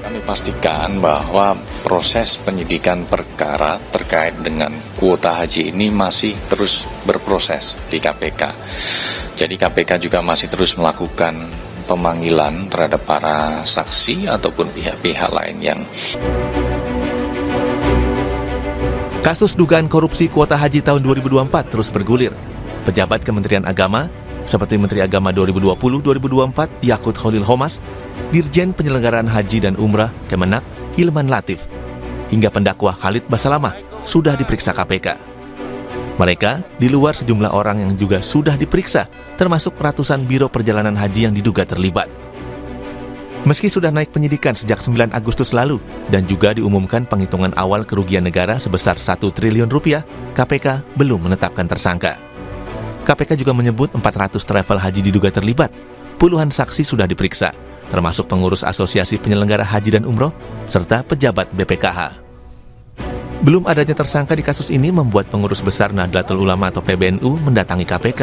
Kami pastikan bahwa proses penyidikan perkara terkait dengan kuota haji ini masih terus berproses di KPK. Jadi KPK juga masih terus melakukan pemanggilan terhadap para saksi ataupun pihak-pihak lain yang... Kasus dugaan korupsi kuota haji tahun 2024 terus bergulir. Pejabat Kementerian Agama, seperti Menteri Agama 2020-2024 Yakut Khalil Qomas, Dirjen Penyelenggaraan Haji dan Umrah Kemenak Hilman Latif, hingga pendakwa Khalid Basalamah sudah diperiksa KPK. Mereka di luar sejumlah orang yang juga sudah diperiksa, termasuk ratusan biro perjalanan haji yang diduga terlibat. Meski sudah naik penyidikan sejak 9 Agustus lalu dan juga diumumkan penghitungan awal kerugian negara sebesar 1 triliun rupiah, KPK belum menetapkan tersangka. KPK juga menyebut 400 travel haji diduga terlibat, puluhan saksi sudah diperiksa, termasuk pengurus Asosiasi Penyelenggara Haji dan Umroh, serta pejabat BPKH. Belum adanya tersangka di kasus ini membuat pengurus besar Nahdlatul Ulama atau PBNU mendatangi KPK.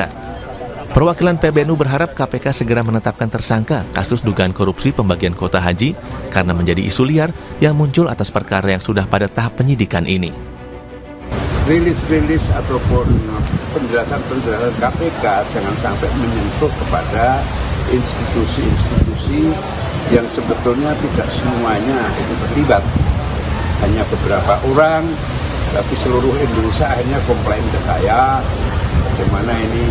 Perwakilan PBNU berharap KPK segera menetapkan tersangka kasus dugaan korupsi pembagian kuota haji karena menjadi isu liar yang muncul atas perkara yang sudah pada tahap penyidikan ini. Rilis-rilis ataupun penjelasan-penjelasan KPK jangan sampai menyentuh kepada institusi-institusi yang sebetulnya tidak semuanya itu terlibat. Hanya beberapa orang, tapi seluruh Indonesia akhirnya komplain ke saya, bagaimana ini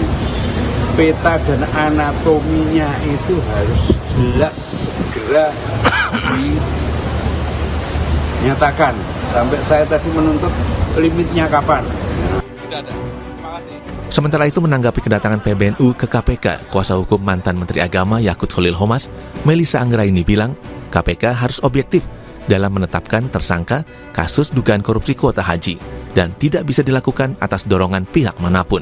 peta dan anatominya itu harus jelas segera dinyatakan. Sampai saya tadi menuntut limitnya kapan. Sementara itu menanggapi kedatangan PBNU ke KPK, kuasa hukum mantan Menteri Agama Yakut Khalil Qomas, Melissa Anggraini bilang KPK harus objektif dalam menetapkan tersangka kasus dugaan korupsi kuota haji dan tidak bisa dilakukan atas dorongan pihak manapun.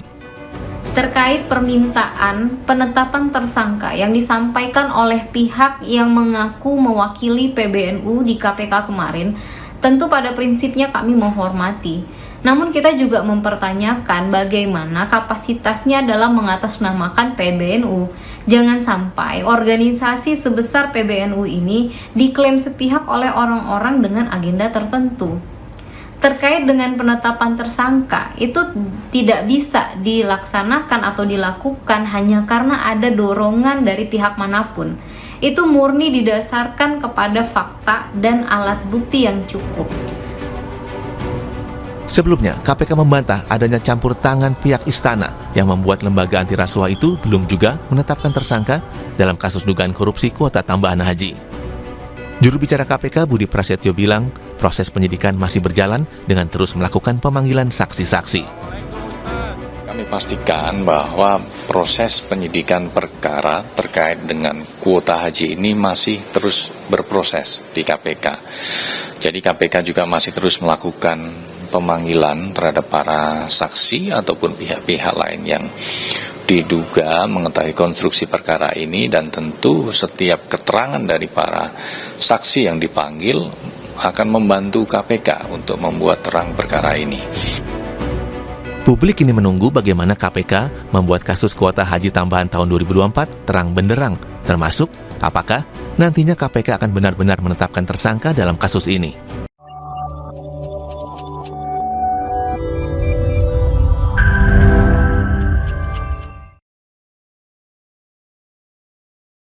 Terkait permintaan penetapan tersangka yang disampaikan oleh pihak yang mengaku mewakili PBNU di KPK kemarin, tentu pada prinsipnya kami menghormati. Namun kita juga mempertanyakan bagaimana kapasitasnya dalam mengatasnamakan PBNU. Jangan sampai organisasi sebesar PBNU ini diklaim sepihak oleh orang-orang dengan agenda tertentu. Terkait dengan penetapan tersangka, itu tidak bisa dilaksanakan atau dilakukan hanya karena ada dorongan dari pihak manapun. Itu murni didasarkan kepada fakta dan alat bukti yang cukup. Sebelumnya, KPK membantah adanya campur tangan pihak istana yang membuat lembaga anti rasuah itu belum juga menetapkan tersangka dalam kasus dugaan korupsi kuota tambahan haji. Juru bicara KPK Budi Prasetyo bilang proses penyidikan masih berjalan dengan terus melakukan pemanggilan saksi-saksi. Kami pastikan bahwa proses penyidikan perkara terkait dengan kuota haji ini masih terus berproses di KPK. Jadi KPK juga masih terus melakukan pemanggilan terhadap para saksi ataupun pihak-pihak lain yang diduga mengetahui konstruksi perkara ini, dan tentu setiap keterangan dari para saksi yang dipanggil akan membantu KPK untuk membuat terang perkara ini. Publik ini menunggu bagaimana KPK membuat kasus kuota haji tambahan tahun 2024 terang benderang, termasuk apakah nantinya KPK akan benar-benar menetapkan tersangka dalam kasus ini.